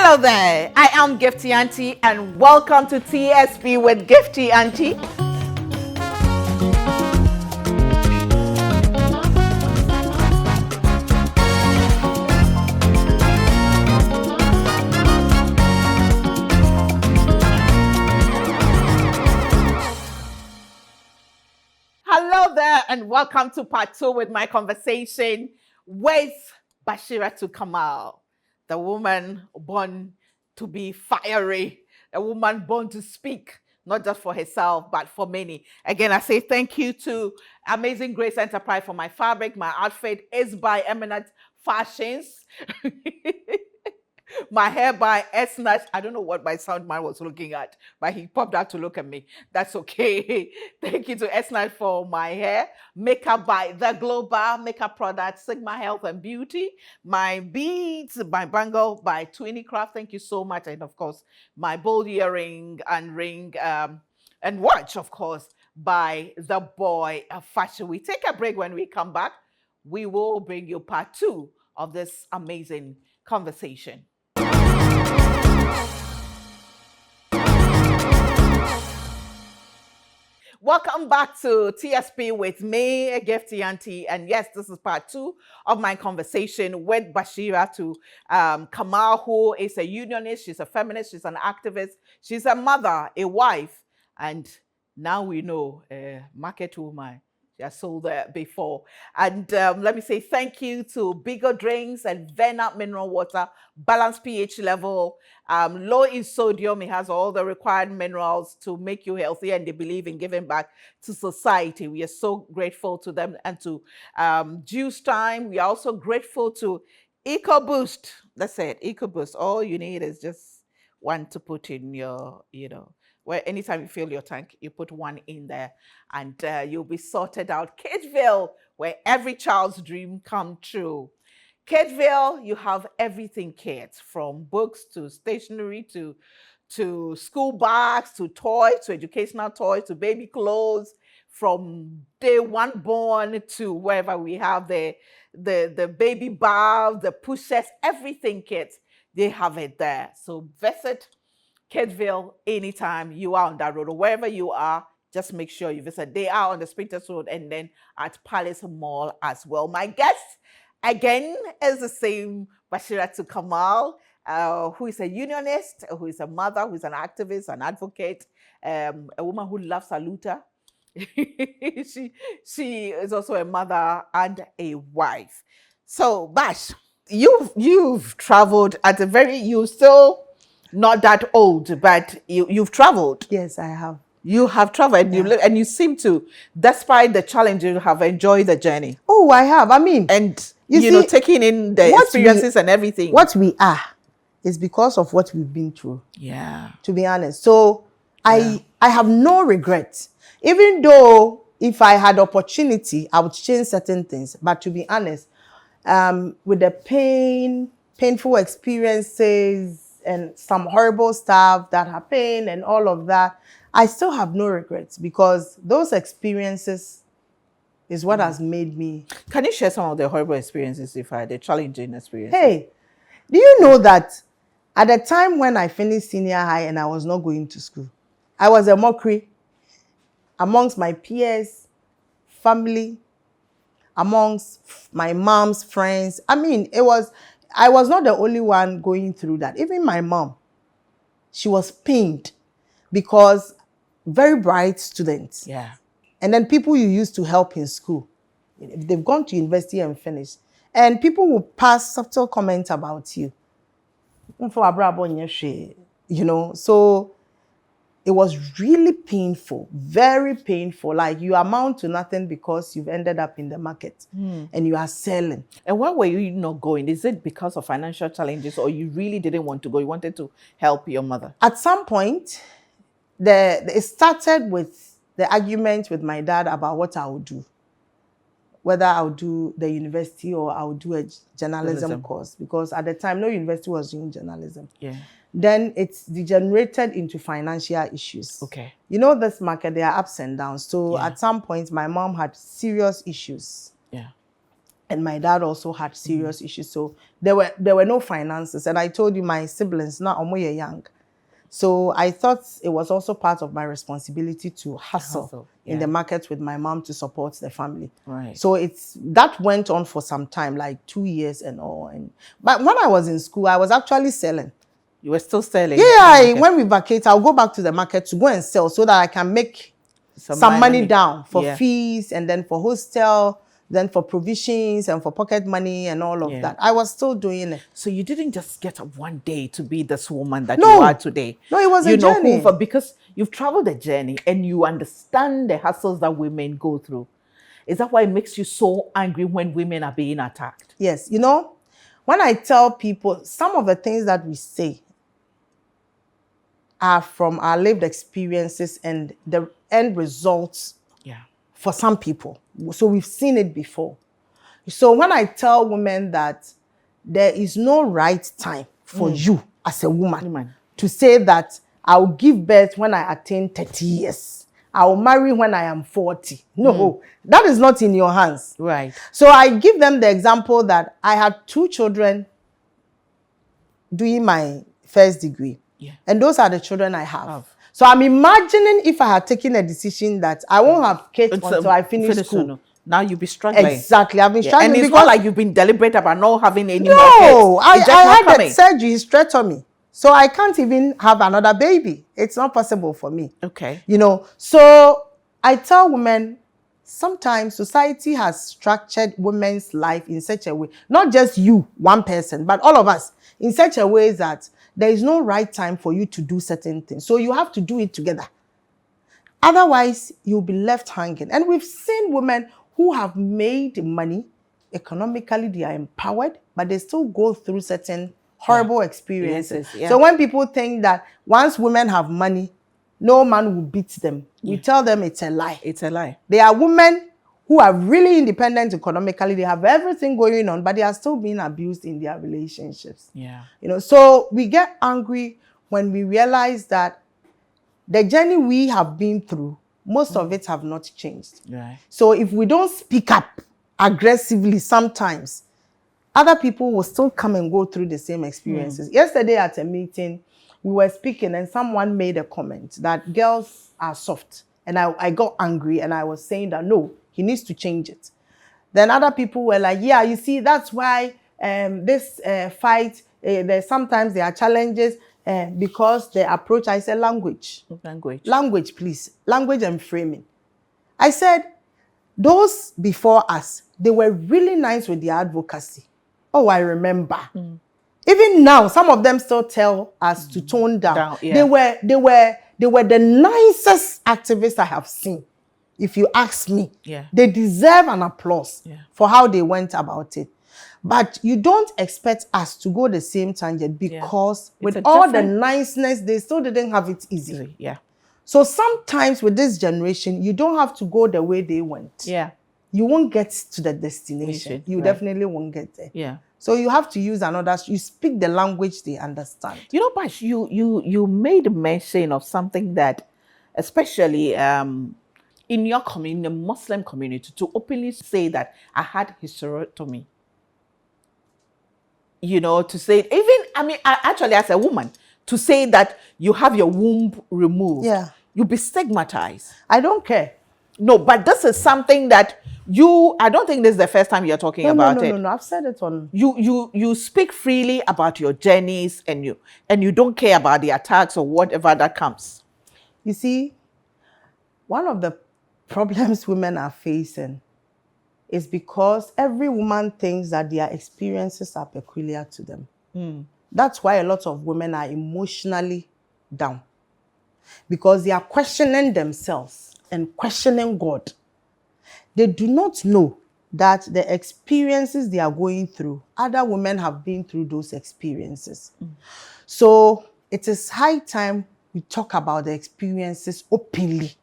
Hello there, I am Gifty Auntie and welcome to TSP with Gifty Auntie. Hello there and welcome to part 2 with my conversation with Bashiratu Kamal, the woman born to be fiery, a woman born to speak, not just for herself, but for many. Again, I say thank you to Amazing Grace Enterprise for my fabric. My outfit is by Eminent Fashions. My hair by S-Nut. I don't know what my sound man was looking at, but he popped out to look at me. That's okay. Thank you to S-Nut for my hair. Makeup by The Global Makeup Products, Sigma Health and Beauty. My beads, my bangle by Twinny Craft. Thank you so much. And of course, my bold earring and ring and watch, of course, by The Boy of Fashion. We take a break. When we come back, we will bring you part 2 of this amazing conversation. Welcome back to TSP with me, Gifty Auntie. And yes, this is part 2 of my conversation with Bashiratu Kamal, who is a unionist, she's a feminist, she's an activist, she's a mother, a wife, and now we know a market woman. She has sold that before. And let me say thank you to Bigger Drinks and Vena Mineral Water, balanced pH level, low in sodium. It has all the required minerals to make you healthy, and they believe in giving back to society. We are so grateful to them and to Juice Time. We are also grateful to EcoBoost. That's it, EcoBoost. All you need is just one to put in your, where anytime you fill your tank, you put one in there and you'll be sorted out. Kidville, where every child's dream come true. Kidville, you have everything kids, from books to stationery to school bags, to toys, to educational toys, to baby clothes, from day one born to wherever we have the baby bath, the pushers, everything kids, they have it there. So visit Kidville anytime you are on that road, or wherever you are, just make sure you visit. They are on the Sprinters Road and then at Palace Mall as well. My guest again is the same Bashiratu Kamal, who is a unionist, who is a mother, who is an activist, an advocate, a woman who loves Saluta. she is also a mother and a wife. So Bash, you've traveled at a very, you still not that old, but you've traveled. Yes, I have. You have traveled, yeah. And you seem to, despite the challenge, you have enjoyed the journey. Oh, I have. I mean, and you know, taking in the experiences and everything. What we are is because of what we've been through. Yeah. To be honest. So I have no regrets. Even though if I had opportunity, I would change certain things. But to be honest, with the painful experiences, and some horrible stuff that happened and all of that, I still have no regrets, because those experiences is what has made me. Can you share some of the horrible experiences you've had, the challenging experiences? Hey, do you know that at the time when I finished senior high and I was not going to school, I was a mockery amongst my peers, family, amongst my mom's friends. I mean, I was not the only one going through that. Even my mom, she was pained, because very bright students. Yeah. And then people you used to help in school, they've gone to university and finished. And people will pass subtle comments about you. You know, so it was really painful, very painful. Like, you amount to nothing because you've ended up in the market and you are selling. And why were you not going? Is it because of financial challenges, or you really didn't want to go? You wanted to help your mother? At some point, it started with the argument with my dad about what I would do. Whether I would do the university or I would do a journalism course. Because at the time, no university was doing journalism. Yeah. Then it's degenerated into financial issues. Okay. You know, this market, there are ups and downs. So at some point, my mom had serious issues. Yeah. And my dad also had serious issues. So there were no finances. And I told you my siblings, now I'm young. So I thought it was also part of my responsibility to hustle in the market with my mom to support the family. Right. So that went on for some time, like 2 years and all. But when I was in school, I was actually selling. You were still selling? Yeah, when we vacate, I'll go back to the market to go and sell so that I can make some money down for fees and then for hostel, then for provisions and for pocket money and all of that. I was still doing it. So you didn't just get up one day to be this woman that you are today. No, it was a journey. Because you've traveled a journey and you understand the hassles that women go through. Is that why it makes you so angry when women are being attacked? Yes. You know, when I tell people, some of the things that we say are from our lived experiences and the end results for some people. So we've seen it before. So when I tell women that there is no right time for you as a woman to say that I'll give birth when I attain 30 years, I'll marry when I am 40. No, that is not in your hands. Right. So I give them the example that I had 2 children doing my first degree. Yeah. And those are the children I have. So I'm imagining if I had taken a decision that I won't have kids until I finish school. No. Now you'll be struggling. Exactly. I've been struggling. And it's not like you've been deliberate about not having any more kids. No, I had that surgery, hysterectomy. So I can't even have another baby. It's not possible for me. Okay. You know, so I tell women, sometimes society has structured women's life in such a way, not just you, one person, but all of us, in such a way that there is no right time for you to do certain things. So you have to do it together. Otherwise, you'll be left hanging. And we've seen women who have made money, economically, they are empowered, but they still go through certain horrible experiences. So when people think that once women have money, no man will beat them, we tell them it's a lie. It's a lie. There are women who are really independent economically, they have everything going on, but they are still being abused in their relationships. Yeah. You know, so we get angry when we realize that the journey we have been through, most of it have not changed. Right. So if we don't speak up aggressively sometimes, other people will still come and go through the same experiences. Yesterday at a meeting, we were speaking and someone made a comment that girls are soft. And I got angry and I was saying that no, he needs to change it. Then other people were like, yeah, you see, that's why this fight, sometimes there are challenges because the approach, I said language. Language, please. Language and framing. I said, those before us, they were really nice with their advocacy. Oh, I remember. Even now, some of them still tell us to tone down. They were the nicest activists I have seen. If you ask me, they deserve an applause for how they went about it. But you don't expect us to go the same tangent because with all the niceness, they still didn't have it easy. So sometimes with this generation, you don't have to go the way they went. You won't get to the destination. You definitely won't get there. So you have to use you speak the language they understand. You know, Bash, you made mention of something that, especially in your community, the Muslim community, to openly say that I had hysterectomy. You know, to say, actually as a woman, to say that you have your womb removed, you'll be stigmatized. I don't care. No, but this is something that I don't think this is the first time you're talking about it. No, I've said it on. You speak freely about your journeys and you don't care about the attacks or whatever that comes. You see, one of the problems women are facing is because every woman thinks that their experiences are peculiar to them. That's why a lot of women are emotionally down. Because they are questioning themselves and questioning God. They do not know that the experiences they are going through, other women have been through those experiences. So it is high time we talk about the experiences openly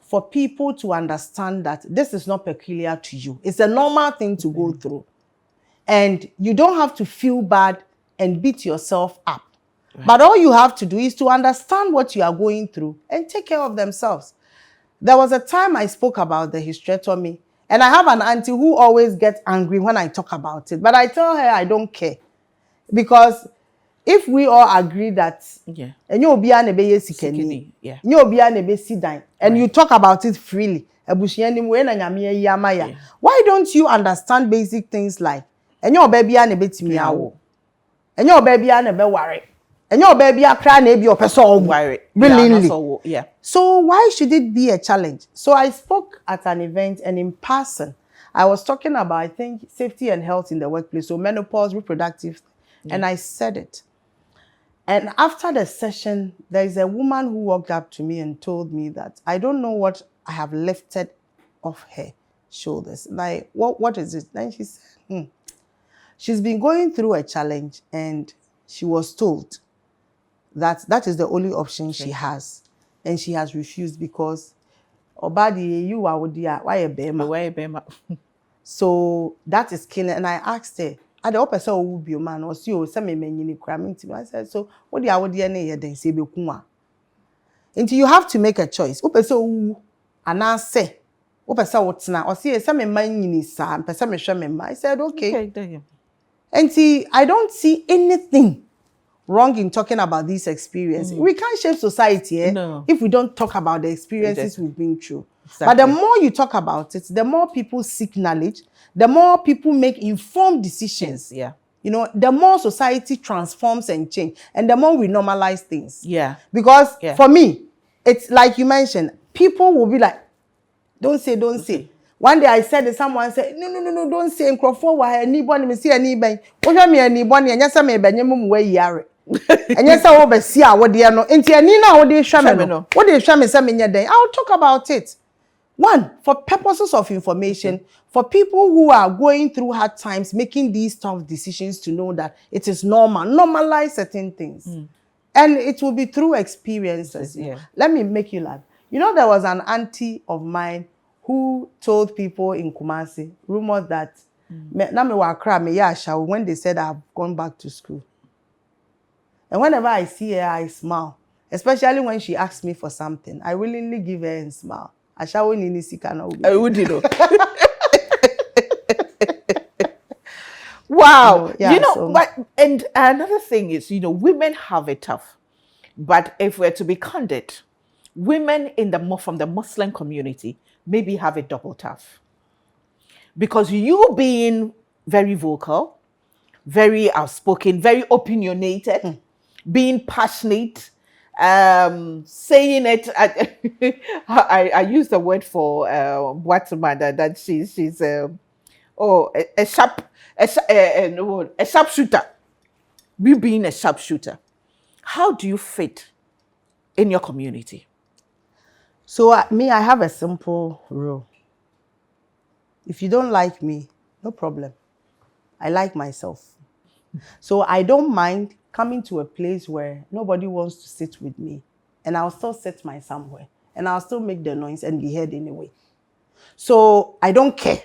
for people to understand that this is not peculiar to you. It's a normal thing to go through. And you don't have to feel bad and beat yourself up. But all you have to do is to understand what you are going through and take care of themselves. There was a time I spoke about the hysterectomy, And I have an auntie who always gets angry when I talk about it. But I tell her I don't care. Because if we all agree that and you be an ebe sikeni, you be an ebe sidan, and you talk about it freely, why don't you understand basic things like and your baby an ebe timiawo, and your baby an ebe worry, and your baby a cry maybe your person worry willingly. Yeah. So why should it be a challenge? So I spoke at an event, and in person, I was talking about, I think, safety and health in the workplace, so menopause, reproductive, and I said it. And after the session, there is a woman who walked up to me and told me that I don't know what I have lifted off her shoulders. Like, what is it? Then she said, she's been going through a challenge, and she was told that that is the only option she has. And she has refused because Obadi, you are with why a bema. So that is killing. And I asked her, I the person who will be a man or see you some men cramming to me. I said, so what do I would then say Bekuma? Until you have to make a choice. Upeso and I say, Upesa what's now or see some man in his son, person I said, okay. And see, I don't see anything wrong in talking about this experience. We can't shape society if we don't talk about the experiences we've been through. Exactly. But the more you talk about it, the more people seek knowledge, the more people make informed decisions. Yeah. You know, the more society transforms and change, and the more we normalize things. Yeah. Because for me, it's like you mentioned, people will be like, don't say. One day I said to someone, said, no, don't say, anybody me see anybody. What me anybody, and yes, I may be yare. And yes, I will see what they are no. Into Nina, what they show me no. What they show me some in your day. I'll talk about it. One, for purposes of information, for people who are going through hard times, making these tough decisions to know that it is normal. Normalize certain things. And it will be through experiences. Yeah. Let me make you laugh. You know, there was an auntie of mine who told people in Kumasi, rumors that when they said I've gone back to school. And whenever I see her, I smile. Especially when she asks me for something. I willingly give her a smile. I shall win in Wow. But and another thing is, women have it tough. But if we're to be candid, women from the Muslim community maybe have it double tough. Because you being very vocal, very outspoken, very opinionated, being passionate, saying it. I use the word for Watsumada that she's a sharpshooter. You being a sharpshooter, how do you fit in your community? So I have a simple rule. If you don't like me, no problem. I like myself. So I don't mind coming to a place where nobody wants to sit with me, and I'll still set my somewhere, and I'll still make the noise and be heard anyway. So I don't care.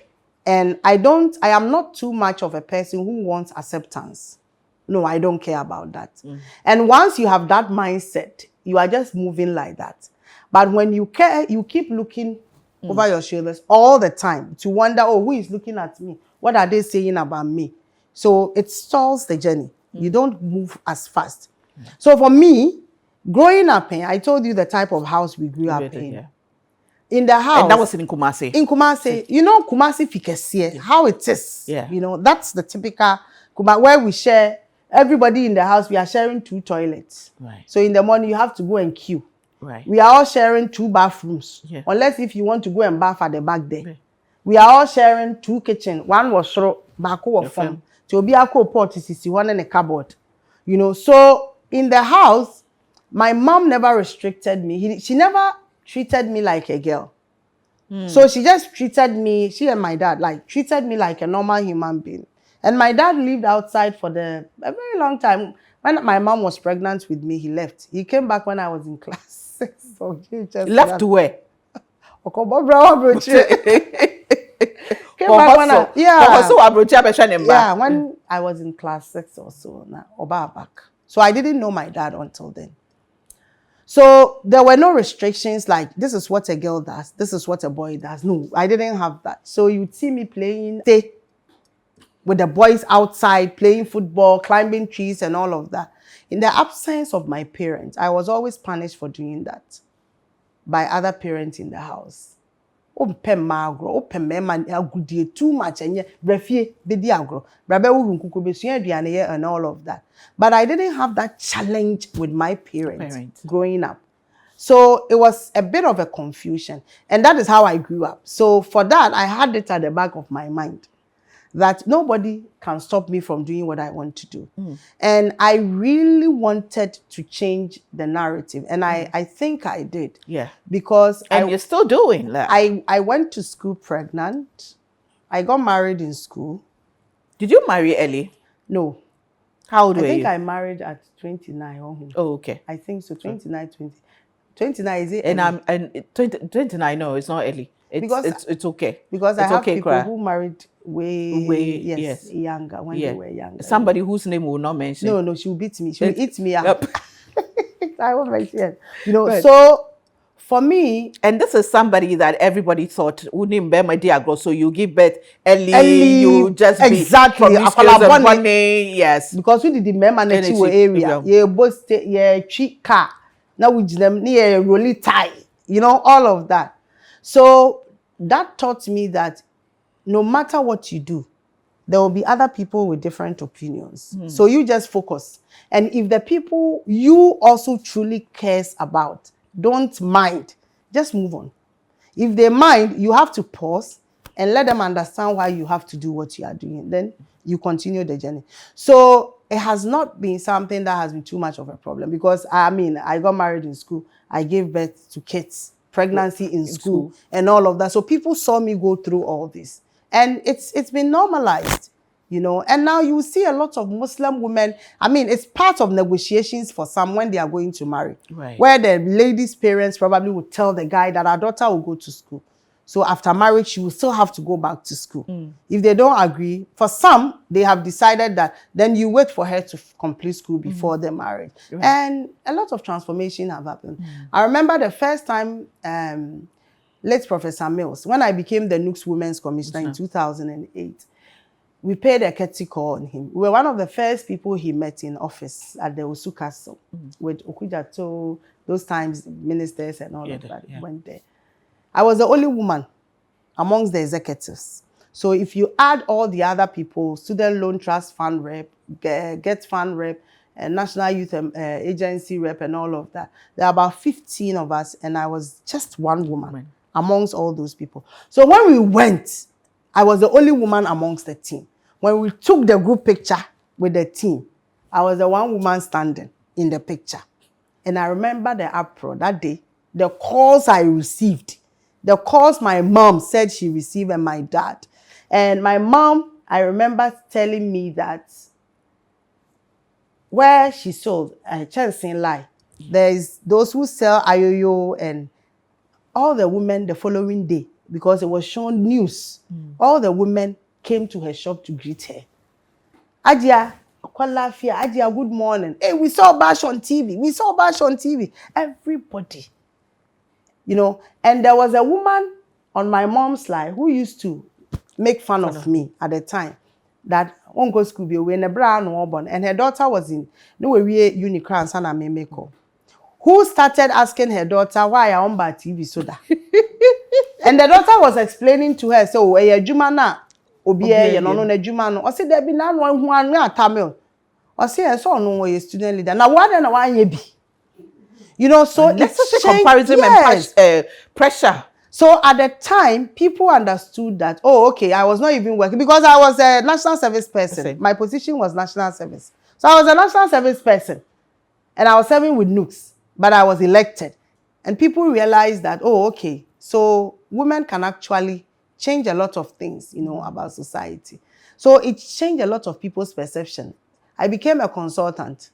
And I am not too much of a person who wants acceptance. No, I don't care about that. And once you have that mindset, you are just moving like that. But when you care, you keep looking over your shoulders all the time to wonder, who is looking at me? What are they saying about me? So it stalls the journey. You don't move as fast. So for me, growing up in, I told you the type of house we grew up in. Yeah. In the house. And that was in Kumasi. In Kumasi. Kumasi Fikesie, how it is. Yeah. That's the typical Kumasi, where we share, everybody in the house, we are sharing 2 toilets. Right. So in the morning, you have to go and queue. Right. We are all sharing 2 bathrooms. Yeah. Unless if you want to go and bath at the back there. Yeah. We are all sharing 2 kitchens. One was throw, back or from. To be a pot is one in a cupboard. So in the house, my mom never restricted me. She never treated me like a girl. So she just treated me, she and my dad, treated me like a normal human being. And my dad lived outside for a very long time. When my mom was pregnant with me, he left. He came back when I was in class 6. So he just left to where? Came back when I was in class 6 or so. So I didn't know my dad until then. So there were no restrictions like this is what a girl does, this is what a boy does. No, I didn't have that. So you'd see me playing with the boys outside, playing football, climbing trees and all of that. In the absence of my parents, I was always punished for doing that by other parents in the house. Open magro, open man agudie too much and yet brefie bedi agro. Brabe urunkuku besua aduane and all of that. But I didn't have that challenge with my parents growing up. So it was a bit of a confusion. And that is how I grew up. So for that, I had it at the back of my mind that nobody can stop me from doing what I want to do. And I really wanted to change the narrative. And I think I did. Yeah. Because you're still doing that. I went to school pregnant. I got married in school. Did you marry early? No. How old were you? I think I married at 29. Oh, okay. I think so. 29, 20. 29 is it? And 29, no, it's not early. It's okay. Because it's I have okay, people who married way yes. younger when they were younger. Somebody whose name will not mention. No, she will beat me. She will eat me up. Yep. I won't mention it. You know, right. So for me, and this is somebody that everybody thought so you give birth early, you just exactly be promiscuous. Yes, because we did the member area, yeah, both yeah, cheap car. Now we them near rolly tie, you know, all of that. So that taught me that no matter what you do, there will be other people with different opinions. So you just focus. And if the people you also truly cares about don't mind, just move on. If they mind, you have to pause and let them understand why you have to do what you are doing. Then you continue the journey. So it has not been something that has been too much of a problem because I mean, I got married in school. I gave birth to kids, pregnancy in school and all of that. So people saw me go through all this. And it's been normalized, you know. And now you see a lot of Muslim women. I mean, it's part of negotiations for some when they are going to marry. Right. Where the lady's parents probably would tell the guy that our daughter will go to school. So after marriage, she will still have to go back to school. If they don't agree, for some, they have decided that then you wait for her to complete school before the marriage. Right. And a lot of transformation have happened. I remember the first time late Professor Mills, when I became the Nooks Women's Commissioner in 2008, we paid a courtesy call on him. We were one of the first people he met in office at the Osu Castle with Okujato, those times ministers and all of that went there. I was the only woman amongst the executives. So if you add all the other people, Student Loan Trust Fund rep, Get Fund rep, National Youth Agency rep and all of that, there are about 15 of us and I was just one woman amongst all those people. So when we went, I was the only woman amongst the team. When we took the group picture with the team, I was the one woman standing in the picture. And I remember the uproar that day, the calls I received, the calls my mom said she received and my dad. And my mom, I remember telling me that where she sold a chance in lie, there's those who sell ayoyo and all the women the following day, because it was shown news, all the women came to her shop to greet her. Adia, Adia, good morning. Hey, we saw Bash on TV. We saw Bash on TV. Everybody. You know, and there was a woman on my mom's line who used to make fun of me at the time that won't go school be away in a brown born, and her daughter was in no way Unicron Sana Memeko. Who started asking her daughter why I on TV soda? And the daughter was explaining to her, so a Jumana Obie, you know, no Jumano. I said there be none one Tamil. I say so no a student leader. Now what and why ye be? You know, so it's comparison and pressure. So at the time, people understood that, oh, okay, I was not even working because I was a national service person. My position was national service. So I was a national service person and I was serving with Nooks, but I was elected. And people realized that, oh, okay, so women can actually change a lot of things, you know, about society. So it changed a lot of people's perception. I became a consultant.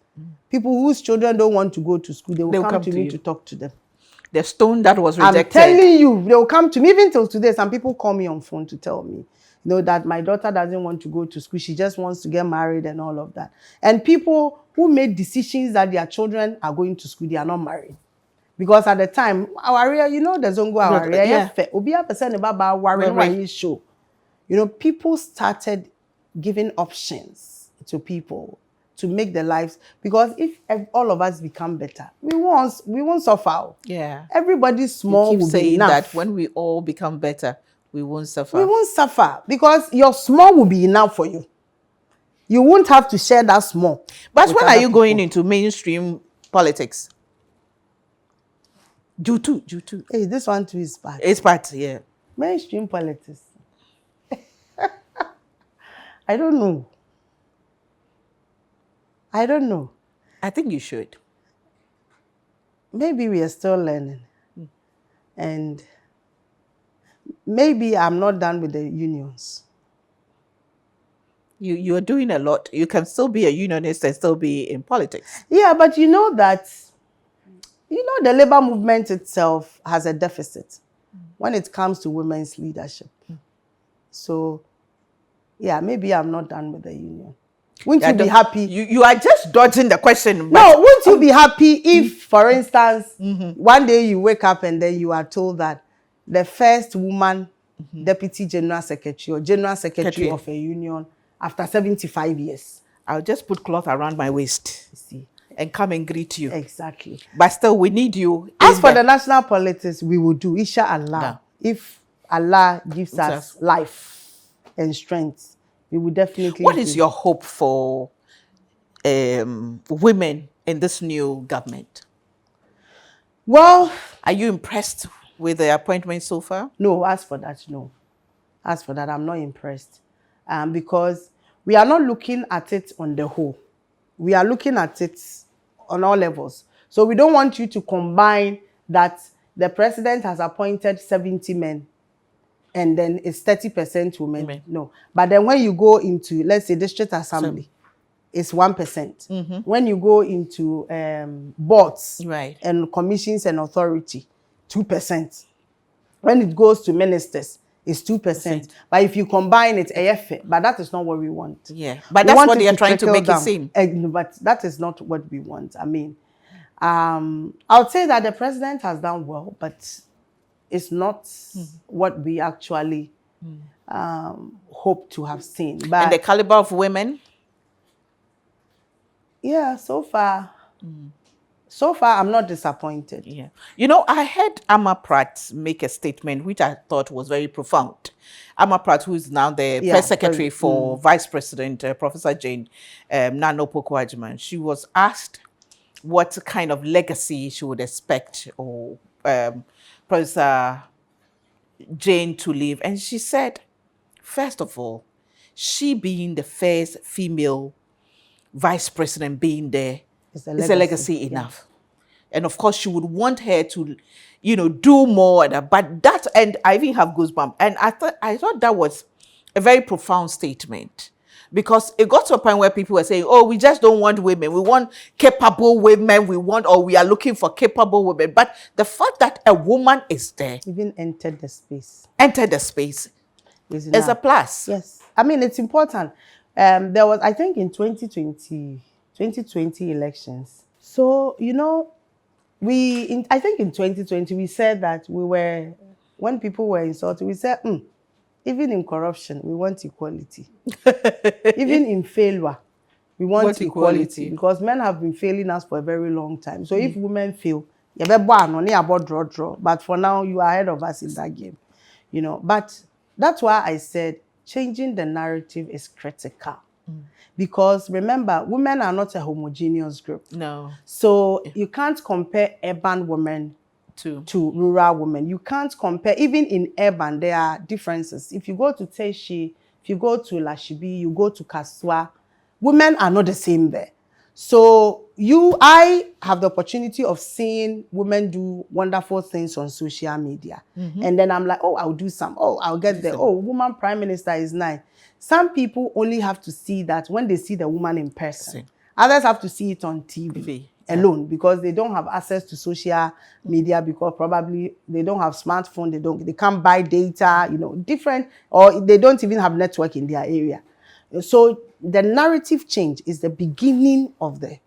People whose children don't want to go to school, they will come to me to talk to them. The stone that was rejected. I'm telling you, they will come to me. Even till today, some people call me on phone to tell me, you know, that my daughter doesn't want to go to school. She just wants to get married and all of that. And people who made decisions that their children are going to school, they are not married. Because at the time, our area, you know, the Zongo our area, Yeah. Obi a person about Warren Right. show. You know, people started giving options to people to make their lives, because if all of us become better, we won't suffer. Yeah. Everybody small You keep will be saying enough. that when we all become better, we won't suffer. We won't suffer because your small will be enough for you. You won't have to share that small. But when are you going into mainstream politics? Due to. Hey, this one too is bad. It's part, yeah. Mainstream politics. I don't know. I think you should. Maybe we are still learning. And maybe I'm not done with the unions. You are doing a lot. You can still be a unionist and still be in politics. Yeah, but you know that, the labor movement itself has a deficit when it comes to women's leadership. So, yeah, maybe I'm not done with the union. Wouldn't you be happy? You are just dodging the question. No, wouldn't you be happy if, for instance, one day you wake up and then you are told that the first woman deputy general secretary or general secretary of a union after 75 years? I'll just put cloth around my waist, you see, and come and greet you. Exactly. But still, we need you. As for the national politics, we will do, inshallah. No. If Allah gives us life and strength, we will definitely. What is your hope for women in this new government? Well, are you impressed with the appointment so far? No, as for that, no. As for that, I'm not impressed. Because we are not looking at it on the whole. We are looking at it on all levels. So we don't want you to combine that the president has appointed 70 men and then it's 30% women. No. But then when you go into, let's say, district assembly, it's 1%. When you go into boards and commissions and authority, 2%. When it goes to ministers, it's 2%. But if you combine it, but that is not what we want. Yeah, but that's what they are trying to make it seem. But that is not what we want. I mean, I would say that the president has done well, but it's not what we actually hope to have seen. But and the caliber of women? Yeah, so far I'm not disappointed. Yeah. You know, I heard Amma Pratt make a statement which I thought was very profound. Amma Pratt, who is now the press secretary for Vice President Professor Jane Nano Pokuajiman, she was asked what kind of legacy she would expect or Professor Jane to leave. And she said, first of all, she being the first female vice president being there is a legacy enough. And of course, she would want her to, do more. But that, and I even have goosebumps. And I thought that was a very profound statement. Because it got to a point where people were saying, oh, we just don't want women. We want capable women. We are looking for capable women. But the fact that a woman is there. Even entered the space. Is a plus. Yes. I mean, it's important. There was, I think, in 2020 elections. So, I think in 2020, we said that when people were insulted, we said, even in corruption, we want equality. Even in failure, we want equality. Because men have been failing us for a very long time. So if women fail, but for now, you are ahead of us in that game. But that's why I said changing the narrative is critical. Because remember, women are not a homogeneous group. No. So you can't compare urban women to rural women. You can't compare, even in urban, there are differences. If you go to Teshi, if you go to Lashibi, you go to Kaswa, women are not the same there. So I have the opportunity of seeing women do wonderful things on social media. And then I'm like, oh, I'll do some. Oh, I'll get there. Oh, woman prime minister is nice. Some people only have to see that when they see the woman in person. Others have to see it on TV alone because they don't have access to social media because probably they don't have smartphone, they can't buy data, different, or they don't even have network in their area. So the narrative change is the beginning of the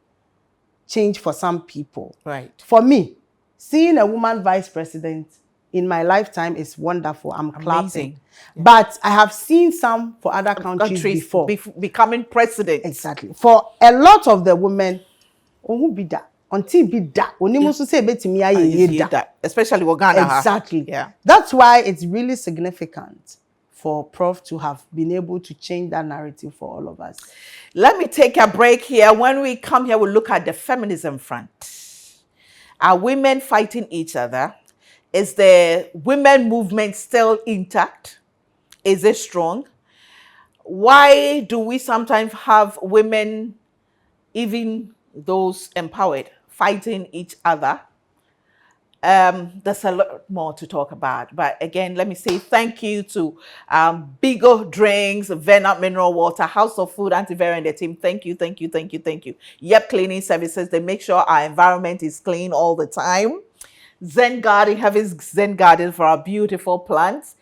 change for some people. Right. For me, Seeing a woman vice president in my lifetime is wonderful. I'm Amazing. clapping. Yeah. But I have seen some for other countries before. Becoming president. Exactly. For a lot of the women, until be that, especially Ghana. Exactly. Yeah. That's why it's really significant for Prof to have been able to change that narrative for all of us. Let me take a break here. When we come here, we'll look at the feminism front. Are women fighting each other? Is the women movement still intact? Is it strong? Why do we sometimes have women, even those empowered, fighting each other? There's a lot more to talk about. But again, let me say thank you to Bigo Drinks, Venant Mineral Water, House of Food, Antivera and the team. Thank you, thank you, thank you, thank you. Yep, cleaning services. They make sure our environment is clean all the time. Zen Garden, having Zen Garden for our beautiful plants.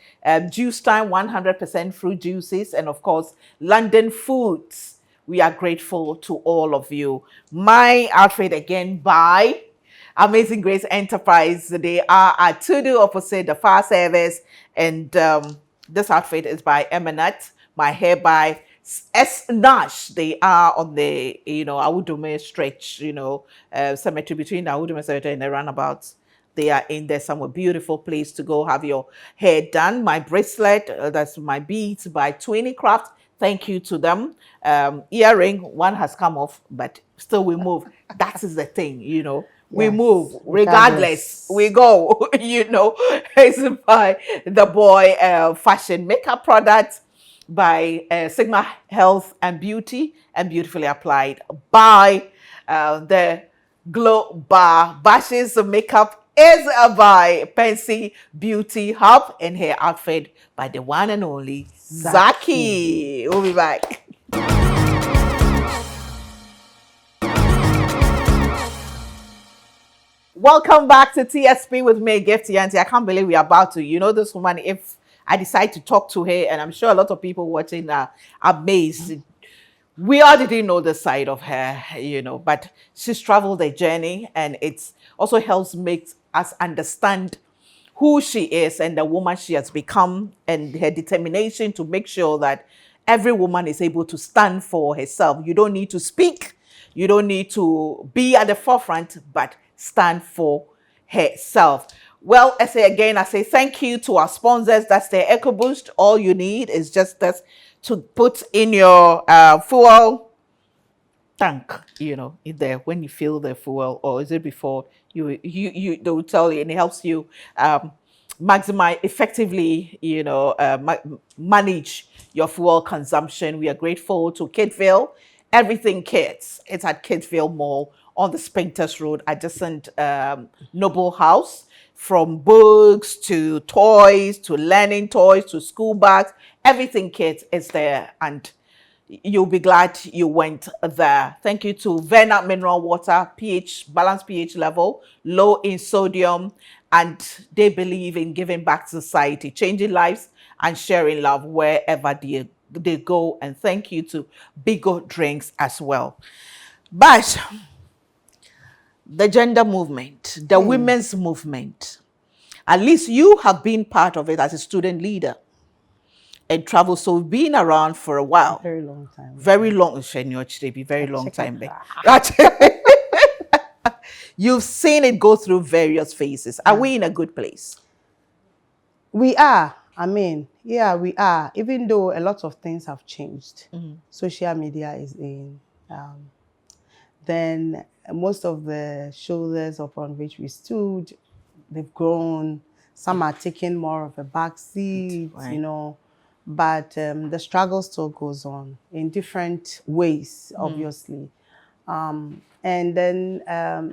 Juice Time, 100% fruit juices. And of course, London Foods. We are grateful to all of you. My outfit again by Amazing Grace Enterprise. They are at Tudu opposite the fire service. And this outfit is by Eminat. My hair by S. Nash. They are on the, Awudume stretch, cemetery between the Awudume cemetery and the roundabouts. They are in there somewhere. Beautiful place to go have your hair done. My bracelet, that's my beads by 20 Craft. Thank you to them. Earring, one has come off, but still we move. That is the thing, We move regardless. We go, It's by the boy fashion makeup product by Sigma Health and Beauty and beautifully applied by the Glow Bar. Bash's makeup is by Pensy Beauty Hub and hair outfit by the one and only Zaki. We'll be back. Welcome back to TSP with me, Gifty Auntie. I can't believe we're about to. This woman, if I decide to talk to her, and I'm sure a lot of people watching are amazed. We all didn't know the side of her, but she's traveled a journey, and it also helps make us understand who she is and the woman she has become and her determination to make sure that every woman is able to stand for herself. You don't need to speak. You don't need to be at the forefront, but stand for herself. Well, I say thank you to our sponsors. That's the EcoBoost. All you need is just this to put in your fuel tank, in there when you fill the fuel, or is it before you they will tell you, and it helps you maximize effectively, manage your fuel consumption. We are grateful to Kidville. Everything Kids. It's at Kidville Mall on the Spinkters Road, adjacent Noble House. From books to toys to learning toys to school bags, everything kids is there, and you'll be glad you went there. Thank you to Venant Mineral Water, balanced pH level, low in sodium, and they believe in giving back to society, changing lives, and sharing love wherever they go. And thank you to Bigo Drinks as well. But the gender movement, the women's movement, at least you have been part of it as a student leader and travel. So we've been around for a while. Very long time. Very long, very long time. You've seen it go through various phases. Are we in a good place? We are. We are. Even though a lot of things have changed. Social media is in. Then most of the shoulders upon which we stood, they've grown. Some are taking more of a back seat, right. But the struggle still goes on in different ways, obviously. And then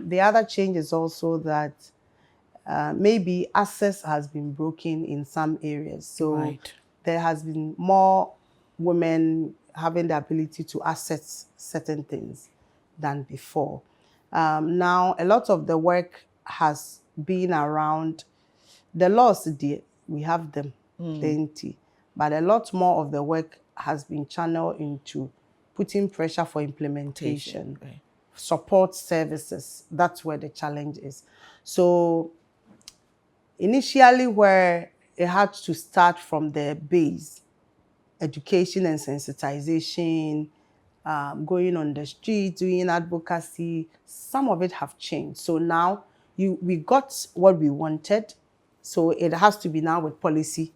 the other change is also that maybe access has been broken in some areas. So there has been more women having the ability to access certain things than before. Now, a lot of the work has been around the laws. We have them, plenty, but a lot more of the work has been channeled into putting pressure for implementation support services. That's where the challenge is. So initially, where it had to start from the base, education and sensitization, going on the street, doing advocacy, some of it have changed. So now we got what we wanted. So it has to be now with policy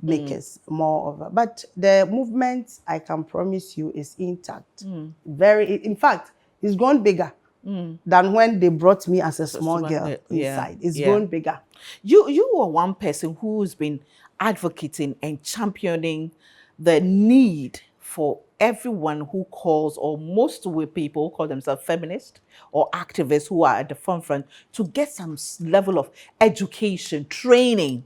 makers more of it. But the movement, I can promise you, is intact. In fact, it's grown bigger than when they brought me as a small girl inside. It's grown bigger. You are one person who's been advocating and championing the need for everyone who calls, or most people who call themselves feminist or activists who are at the forefront, to get some level of education, training,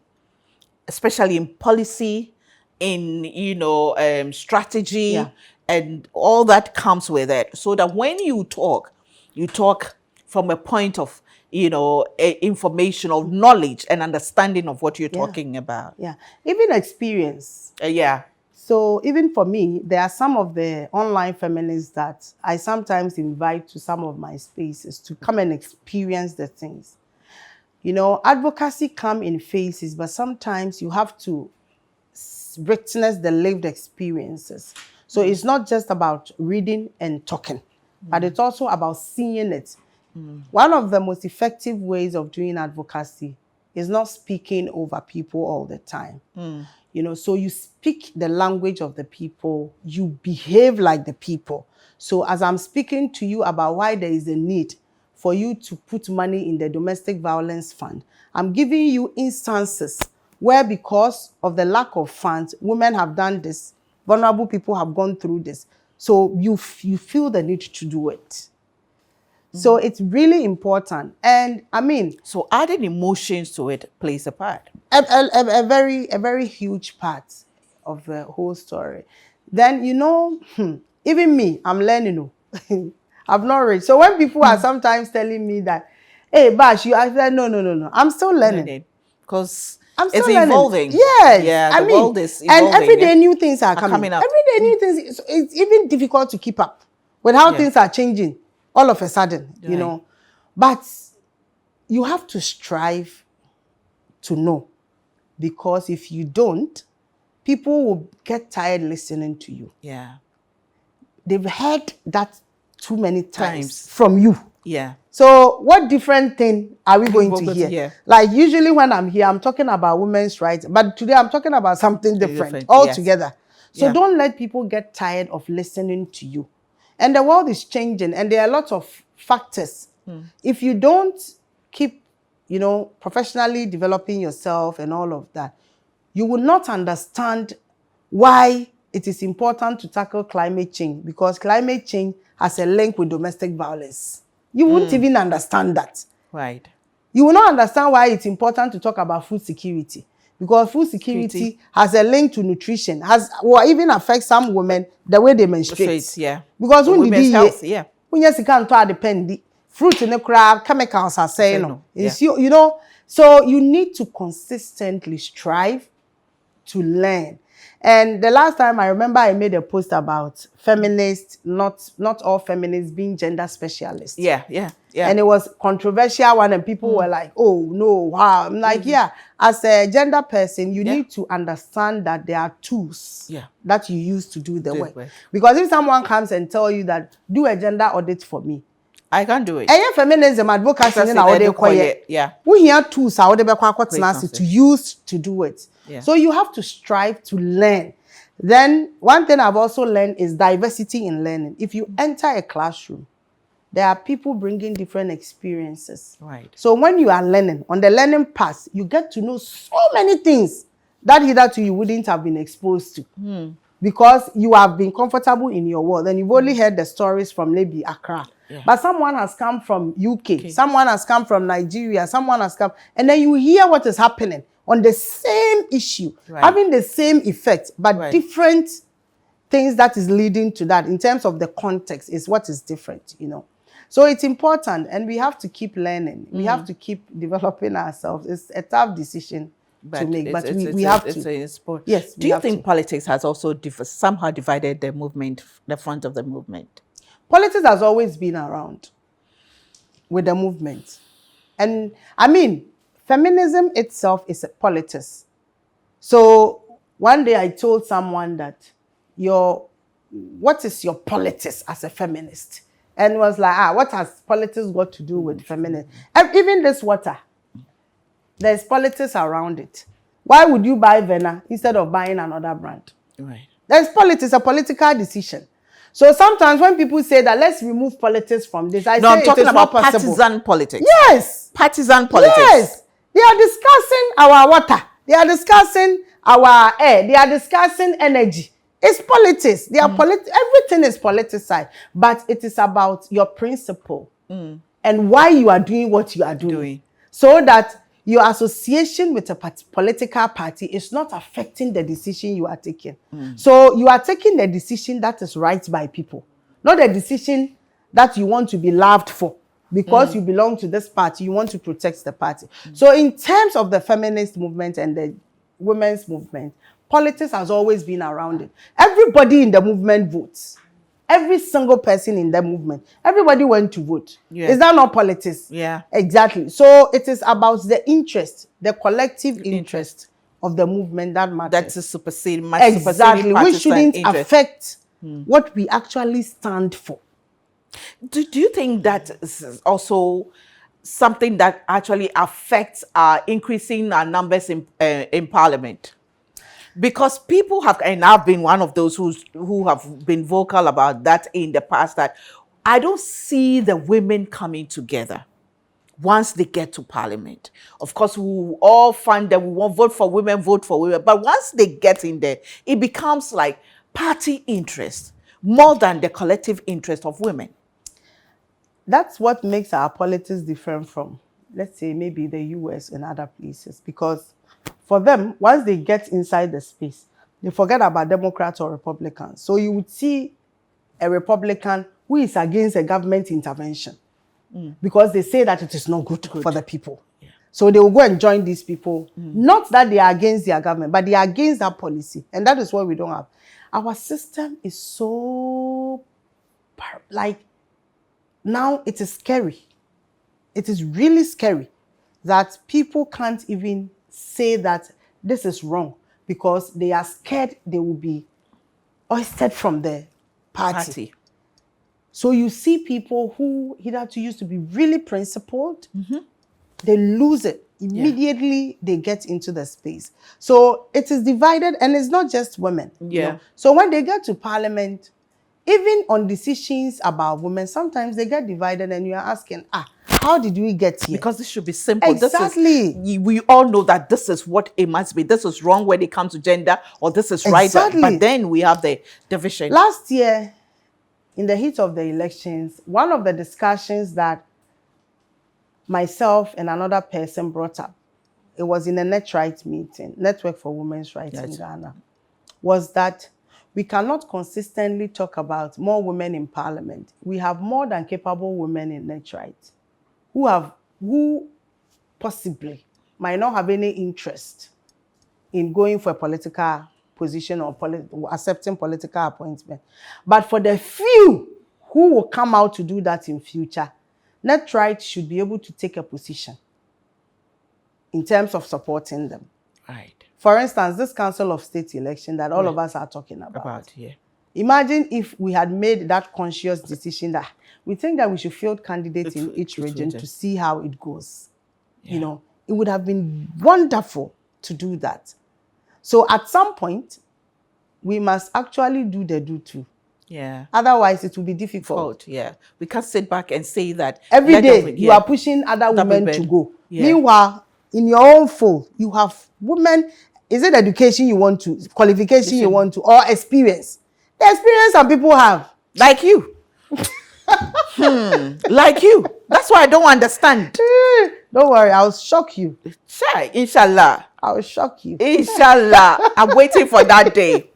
especially in policy, in strategy, and all that comes with it, so that when you talk from a point of information, of knowledge and understanding of what you're talking about. Even experience. So even for me, there are some of the online feminists that I sometimes invite to some of my spaces to come and experience the things. Advocacy come in phases, but sometimes you have to witness the lived experiences. So it's not just about reading and talking, but it's also about seeing it. One of the most effective ways of doing advocacy is not speaking over people all the time. So you speak the language of the people, you behave like the people. So as I'm speaking to you about why there is a need for you to put money in the domestic violence fund, I'm giving you instances where, because of the lack of funds, women have done this, vulnerable people have gone through this. So you feel the need to do it. So it's really important. And I mean, so adding emotions to it plays a part. A very huge part of the whole story. Then, even me, I'm learning. I've not read. So when people are sometimes telling me that, hey, Bash, I said, no. I'm still learning. Because it's evolving. Yes. Yeah, the world is evolving. And every day new things are coming up. Every day new things. It's even difficult to keep up with how things are changing all of a sudden, But you have to strive to know. Because if you don't, people will get tired listening to you. Yeah. They've heard that too many times from you. Yeah. So what different thing are we going to hear? Like usually when I'm here, I'm talking about women's rights, but today I'm talking about something different altogether. So don't let people get tired of listening to you. And the world is changing, and there are lots of factors. If you don't keep professionally developing yourself and all of that, you will not understand why it is important to tackle climate change, because climate change has a link with domestic violence. You wouldn't even understand that. Right. You will not understand why it's important to talk about food security, because food security has a link to nutrition, or even affects some women the way they menstruate. Because when women's health, when you can't depend, fruit in the crowd, chemicals are saying no. So you need to consistently strive to learn. And the last time I remember I made a post about feminists, not all feminists being gender specialists. Yeah. And it was controversial one, and people were like, oh no, wow. I'm like, as a gender person, you need to understand that there are tools that you use to do the work. Because if someone comes and tell you that, do a gender audit for me, I can't do it. And feminism advocacy we hear tools to use to do it. So you have to strive to learn. Then one thing I've also learned is diversity in learning. If you enter a classroom, there are people bringing different experiences. Right. So when you are learning, on the learning path, you get to know so many things that hitherto you wouldn't have been exposed to. Because you have been comfortable in your world, and you've only heard the stories from maybe Accra. But someone has come from UK, someone has come from Nigeria, someone has come, and then you hear what is happening on the same issue, having the same effect, but different things that is leading to that in terms of the context is what is different, So it's important, and we have to keep learning. We have to keep developing ourselves. It's a tough decision to make, but we have to. Do you think politics has also somehow divided the movement, the front of the movement? Politics has always been around with the movement. And I mean, feminism itself is a politics. So one day I told someone that what is your politics as a feminist? And was like, what has politics got to do with feminism? And even this water, there's politics around it. Why would you buy Vena instead of buying another brand? Right. There's politics, a political decision. So sometimes when people say that let's remove politics from this, I say I'm talking it is about not possible. partisan politics. Yes. Partisan politics. Yes. They are discussing our water. They are discussing our air. They are discussing energy. It's politics. They are everything is politicized. But it is about your principle and why you are doing what you are doing. So that your association with a political party is not affecting the decision you are taking. So you are taking the decision that is right by people, not the decision that you want to be loved for. Because you belong to this party, you want to protect the party. So in terms of the feminist movement and the women's movement, politics has always been around it. Everybody in the movement votes. Every single person in the movement, everybody went to vote. Yeah. Is that not politics? Yeah. Exactly. So it is about the interest, the collective interest of the movement that matters. That's a superseding, exactly. We shouldn't affect what we actually stand for. Do you think that is also something that actually affects increasing our numbers in Parliament? Because people have, and I've been one of those who have been vocal about that in the past, that I don't see the women coming together once they get to Parliament. Of course, we all find that we won't vote for women, but once they get in there, it becomes like party interest more than the collective interest of women. That's what makes our politics different from, let's say, maybe the US and other places. Because for them, once they get inside the space, they forget about Democrats or Republicans. So you would see a Republican who is against a government intervention because they say that it is not good for the people. Yeah. So they will go and join these people. Not that they are against their government, but they are against that policy. And that is what we don't have. Our system is so, like, now it is scary. It is really scary that people can't even say that this is wrong because they are scared they will be ousted from the party. So you see people who hitherto used to be really principled, they lose it. Immediately they get into the space. So it is divided, and it's not just women. Yeah. You know? So when they get to Parliament, even on decisions about women, sometimes they get divided and you are asking, how did we get here? Because this should be simple. Exactly. We all know that this is what it must be. This is wrong when it comes to gender, or this is right. But then we have the division. Last year, in the heat of the elections, one of the discussions that myself and another person brought up, it was in a net rights meeting, Network for Women's Rights in Ghana, was that we cannot consistently talk about more women in Parliament. We have more than capable women in net rights who possibly might not have any interest in going for a political position or accepting political appointment. But for the few who will come out to do that in future, net rights should be able to take a position in terms of supporting them. Right. For instance, this Council of State election that all of us are talking about. Imagine if we had made that conscious decision that we think that we should field candidates in each region to see how it goes. Yeah. You know, it would have been wonderful to do that. So at some point, we must actually do the do-to. Yeah. Otherwise, it will be difficult. Yeah. We can't sit back and say that every day you are pushing other women to go. Yeah. Meanwhile, in your own fold, you have women. Is it education you want to, qualification you want to, or experience? The experience some people have. Like you. Like you. That's why I don't understand. Don't worry, I'll shock you. Inshallah. I'll shock you. Inshallah. I'm waiting for that day.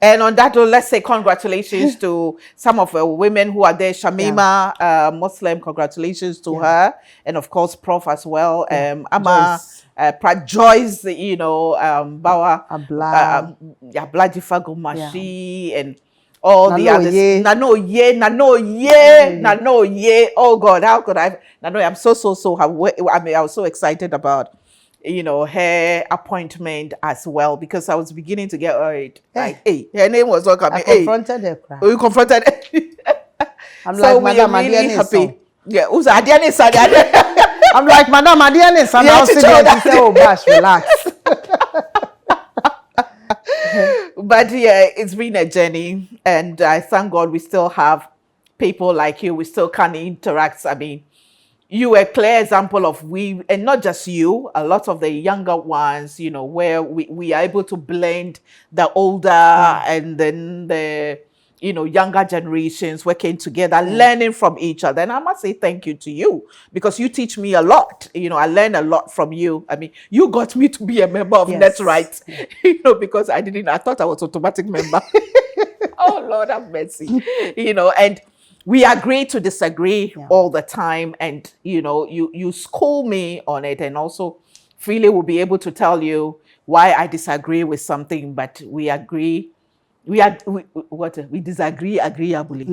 And on that note, let's say congratulations to some of the women who are there. Shamima, Muslim, congratulations to her. And of course, Prof as well. Amma, Joyce, you know, Bawa, Abla Jifagumashi, and all Na the no others. ye. Na no ye, na no ye, ye. na no ye. Oh God, how could I? Na no, I'm so. I mean, I was so excited about, her appointment as well, because I was beginning to get worried. Like, hey, her name was not coming. I confronted her. Oh, you confronted. I'm So like, we are Madam, really happy. Song. Yeah, who's Adiane son? I'm like, Madam, son. Yeah, I'll sit there and she say, oh, Bash, relax. But yeah, it's been a journey, and I thank God we still have people like you. We still can interact. I mean, you were a clear example of and not just you, a lot of the younger ones, where we are able to blend the older and then the younger generations working together, learning from each other. And I must say thank you to you, because you teach me a lot. I learn a lot from you. I mean, you got me to be a member of Net Right, because I thought I was automatic member. Oh Lord have mercy. And we agree to disagree all the time, and you school me on it, and also freely will be able to tell you why I disagree with something, but we agree. We disagree agreeably.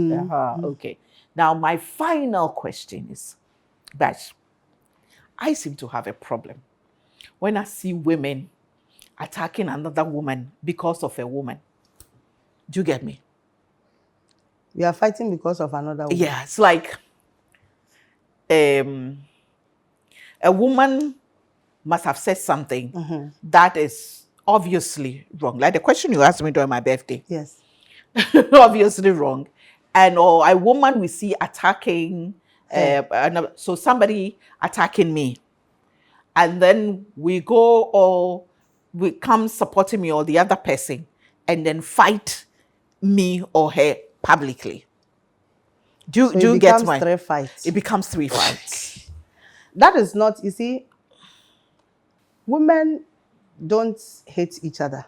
Okay. Now my final question is, Bash, I seem to have a problem when I see women attacking another woman because of a woman. Do you get me? We are fighting because of another woman. Yeah, it's like a woman must have said something that is obviously wrong. Like the question you asked me during my birthday. Yes. Obviously wrong. Or a woman we see attacking, so somebody attacking me. And then we come supporting me or the other person, and then fight me or her publicly. Do you get my? Three fights. It becomes three fights. That is not, you see, women don't hate each other.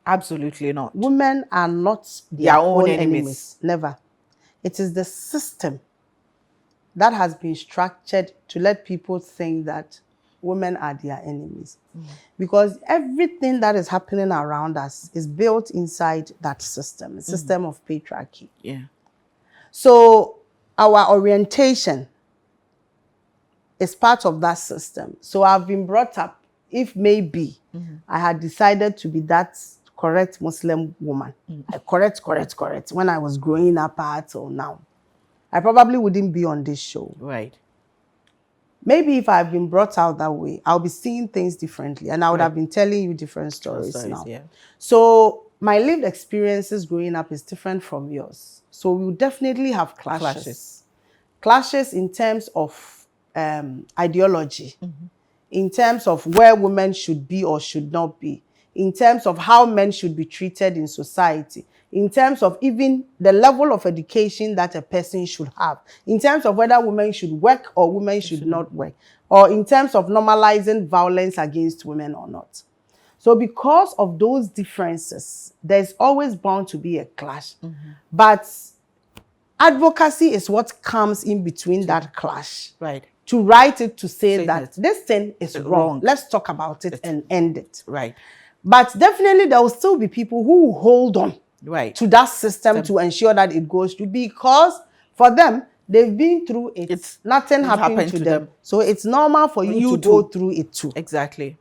Absolutely not. Women are not their own enemies. Never. It is the system that has been structured to let people think that women are their enemies. Because everything that is happening around us is built inside that system, a system of patriarchy. Yeah. So our orientation is part of that system. So I've been brought up, if maybe I had decided to be that correct Muslim woman, correct, when I was growing up till now, I probably wouldn't be on this show. Right. Maybe if I've been brought out that way, I'll be seeing things differently, and I would have been telling you different stories now. Yeah. So my lived experiences growing up is different from yours. So we'll definitely have clashes. Clashes in terms of ideology, in terms of where women should be or should not be, in terms of how men should be treated in society, in terms of even the level of education that a person should have, in terms of whether women should work or women should not work, or in terms of normalizing violence against women or not. So because of those differences, there's always bound to be a clash. But advocacy is what comes in between that clash. Right. To write it, to say that this thing is wrong. Let's talk about it and end it. Right. But definitely there will still be people who will hold on to that system to ensure that it goes through, because for them, they've been through it. Nothing happened to them. So it's normal for you to go through it too. Exactly.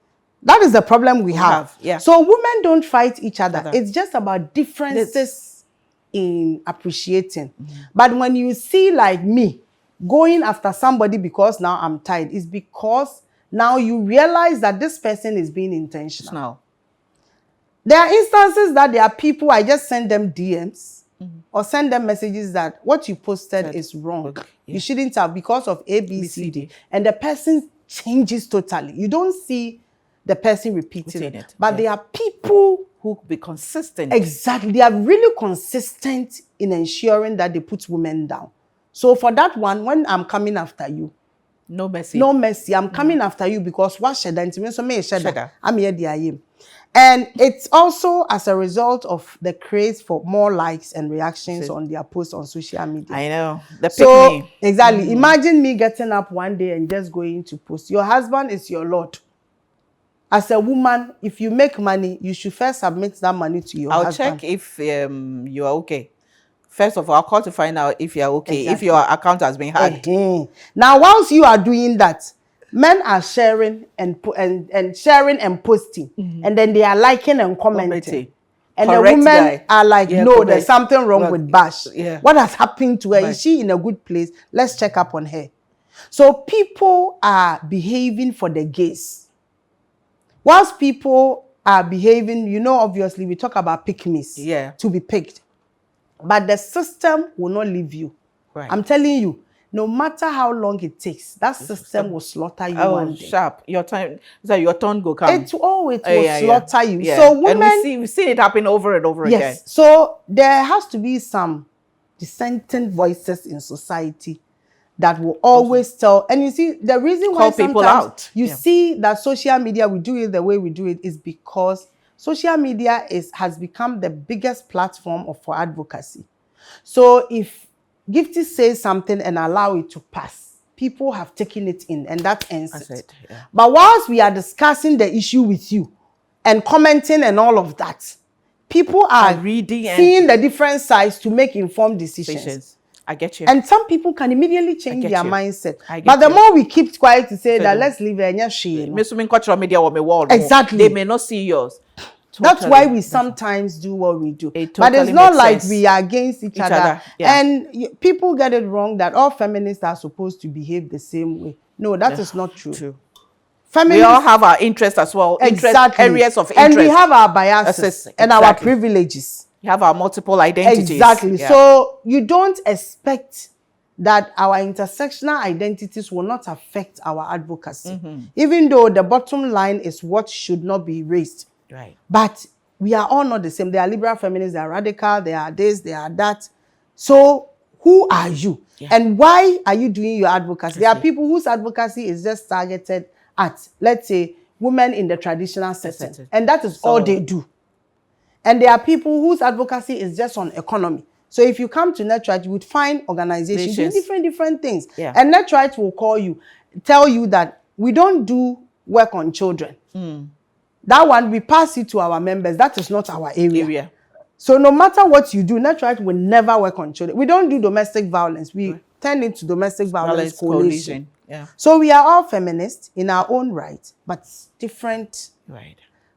That is the problem we have. Yeah. So women don't fight each other. It's just about differences in appreciating. But when you see like me going after somebody because now I'm tired, it's because now you realize that this person is being intentional. There are instances that there are people, I just send them DMs or send them messages that what you posted is wrong. You shouldn't have, because of A, B, C, D. And the person changes totally. You don't see the person repeating it. But there are people who be consistent. Exactly. They are really consistent in ensuring that they put women down. So for that one, when I'm coming after you, no mercy. No mercy. I'm coming after you because what should I do? I'm here, I am. And it's also as a result of the craze for more likes and reactions on their posts on social media. I know. Exactly. Imagine me getting up one day and just going to post. Your husband is your Lord. As a woman, if you make money, you should first submit that money to your husband. I'll check if you are okay. First of all, I'll call to find out if you're okay, if your account has been hacked. Now, once you are doing that, men are sharing and sharing and posting, and then they are liking and commenting. And the women are like, no, there's something wrong with Bash. What has happened to her? Is she in a good place? Let's check up on her. So people are behaving for the gays. Whilst people are behaving, you know, obviously we talk about pick-me's, to be picked. But the system will not leave you. I'm telling you, no matter how long it takes, that system will slaughter you one day. Sharp. Your time, so your turn will come. It will slaughter you. Yeah. So women, and we see it happen over and over again. So there has to be some dissenting voices in society that will always tell. And you see, the reason why people out. You see that social media, we do it the way we do it, is because social media has become the biggest platform for advocacy. So if Gifty says something and allow it to pass, people have taken it in, and that ends it. But whilst we are discussing the issue with you and commenting and all of that, people are reading and seeing the different sides to make informed decisions. I get you. And some people can immediately change their mindset. But the more we keep quiet to say that, let's leave it. Exactly. They may not see yours. That's why we sometimes do what we do. But it's not like we are against each other. And people get it wrong that all feminists are supposed to behave the same way. No, that is not true. We all have our interests as well. Areas of interest. And we have our biases and our privileges. We have our multiple identities. Exactly. So you don't expect that our intersectional identities will not affect our advocacy. Even though the bottom line is what should not be raised. But we are all not the same. They are liberal feminists, they are radical, they are this, they are that. So who are you? And why are you doing your advocacy? There are people whose advocacy is just targeted at, let's say, women in the traditional setting. And that is all they do. And there are people whose advocacy is just on economy. So if you come to Netright, you would find organizations doing different things. And Netright will call you, tell you that we don't do work on children. That one, we pass it to our members. That is not our area. So no matter what you do, Netright will never work on children. We don't do domestic violence. We turn into domestic violence coalition. So we are all feminists in our own right, but different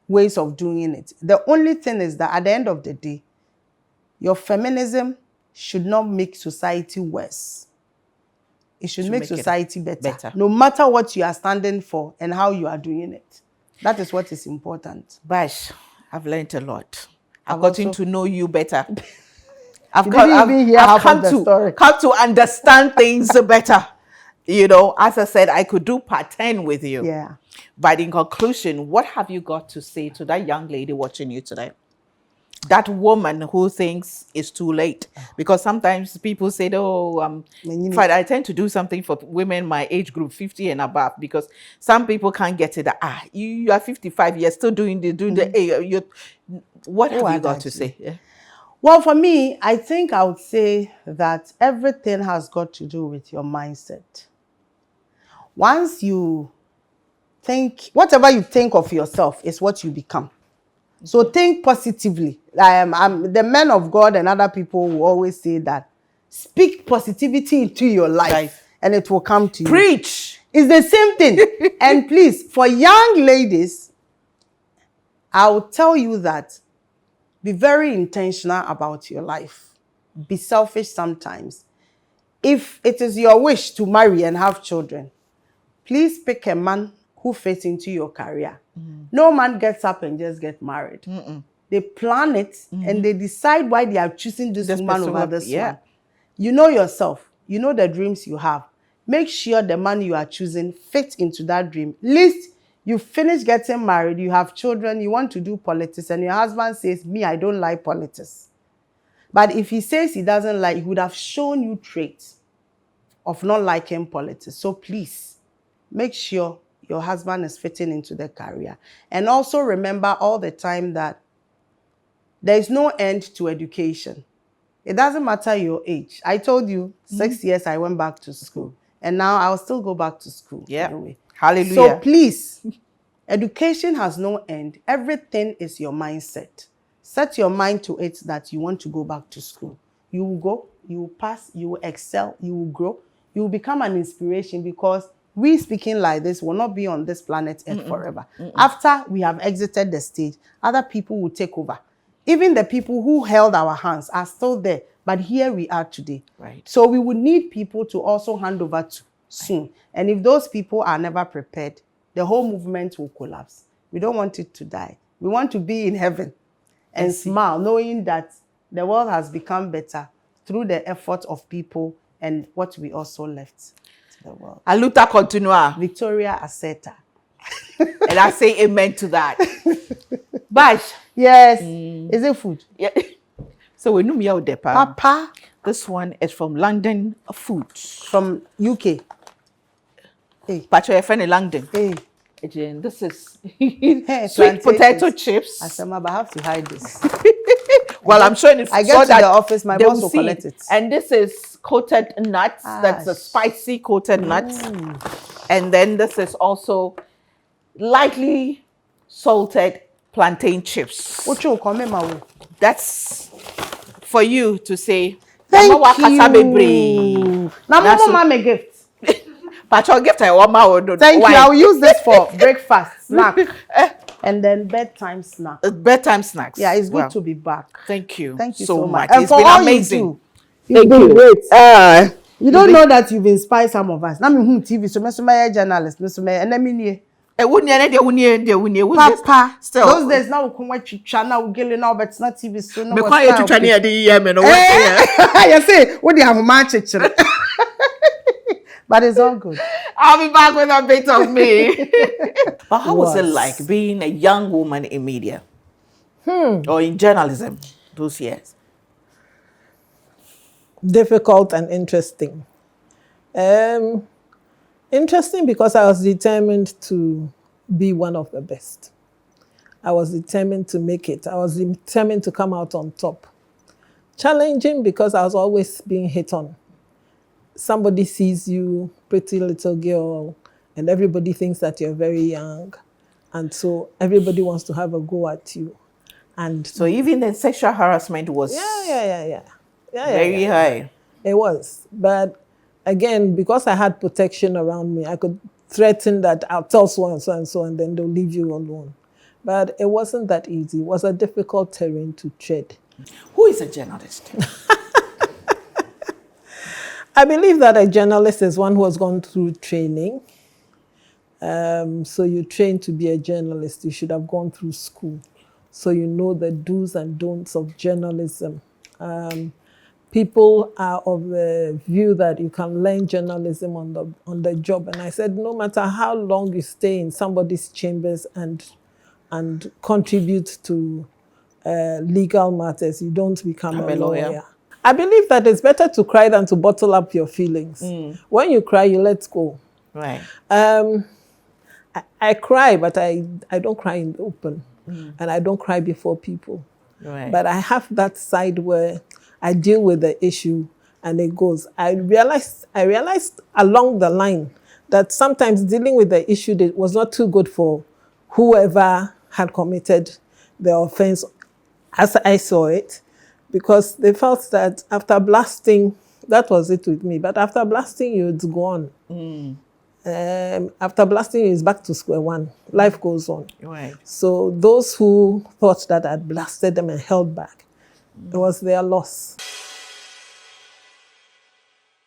ways of doing it. The only thing is that at the end of the day, your feminism should not make society worse. It should make society better. No matter what you are standing for and how you are doing it. That is what is important. Bash, I've learned a lot. I've gotten to know you better. I've come to understand things better. You know, as I said, I could do part 10 with you. But in conclusion, what have you got to say to that young lady watching you today? That woman who thinks it's too late. Because sometimes people say, oh, I tend to do something for women my age group, 50 and above, because some people can't get it. You are 55, you're still doing the what have you got to say? Well, for me, I think I would say that everything has got to do with your mindset. Once you think, whatever you think of yourself is what you become. So think positively. The men of God and other people will always say that. Speak positivity into your life and it will come to you. Preach. It's the same thing. And please, for young ladies, I will tell you that be very intentional about your life. Be selfish sometimes. If it is your wish to marry and have children, please pick a man who fits into your career. No man gets up and just get married. They plan it and they decide why they are choosing this woman over this one. You know yourself. You know the dreams you have. Make sure the man you are choosing fits into that dream. Least you finish getting married, you have children, you want to do politics, and your husband says, me, I don't like politics. But if he says he doesn't like, he would have shown you traits of not liking politics. So please, make sure your husband is fitting into the career. And also remember all the time that there is no end to education. It doesn't matter your age. I told you, 6 years I went back to school. And now I'll still go back to school. Anyway. Hallelujah. So please, education has no end. Everything is your mindset. Set your mind to it that you want to go back to school. you will go, you will pass, you will excel, you will grow, you will become an inspiration, because we speaking like this will not be on this planet Earth forever. After we have exited the stage, other people will take over. Even the people who held our hands are still there, but here we are today. Right. So we would need people to also hand over to soon. And if those people are never prepared, the whole movement will collapse. We don't want it to die. We want to be in heaven and smile, knowing that the world has become better through the effort of people and what we also left to the world. A luta continua. Victoria Aseta. And I say amen to that. Bash. Yes. Is it food? Yeah. So we know me out there, Papa. This one is from London Foods. From UK. Hey. But you're from London. Hey. And this is Hey, sweet potato chips. I said, I have to hide this. Well, I'm sure if I get to the office, my boss will collect it. And this is coated nuts. That's a spicy coated nuts. And then this is also lightly salted plantain chips. That's for you to say. Thank you. Now, mama gift. But your gift, thank you. I'll use this for breakfast snack. And then bedtime snack. Bedtime snacks. Yeah, it's good to be back. Thank you. Thank you so much. It's been amazing. Thank you. Great. You don't know that you've inspired some of us. Now me TV, so me journalist, and then me Papa. Still. Those days now we come watch channel, we get now, but it's not TV. So no. Me call you to channel the year, no. You say what do you have match it? But it's all good. I'll be back with a bit of me. But how was it like being a young woman in media? Or in journalism those years? Difficult and interesting. Interesting because I was determined to be one of the best. I was determined to make it. I was determined to come out on top. Challenging because I was always being hit on. Somebody sees you, pretty little girl, and everybody thinks that you're very young. And so everybody wants to have a go at you. And so even the sexual harassment was very high. It was. But again, because I had protection around me, I could threaten that I'll tell so and so and so, and then they'll leave you alone. But it wasn't that easy. It was a difficult terrain to tread. Who is a journalist? I believe that a journalist is one who has gone through training. So you train to be a journalist. You should have gone through school. So you know the do's and don'ts of journalism. People are of the view that you can learn journalism on the job. And I said, no matter how long you stay in somebody's chambers and contribute to legal matters, you don't become a lawyer. I believe that it's better to cry than to bottle up your feelings. When you cry, you let go. Right. I cry, but I don't cry in the open. And I don't cry before people. Right. But I have that side where I deal with the issue and it goes. I realized along the line that sometimes dealing with the issue was not too good for whoever had committed the offense, as I saw it. Because they felt that after blasting, that was it with me, but after blasting you, it's gone. After blasting you, it's back to square one. Life goes on. Right. So those who thought that I'd blasted them and held back, it was their loss.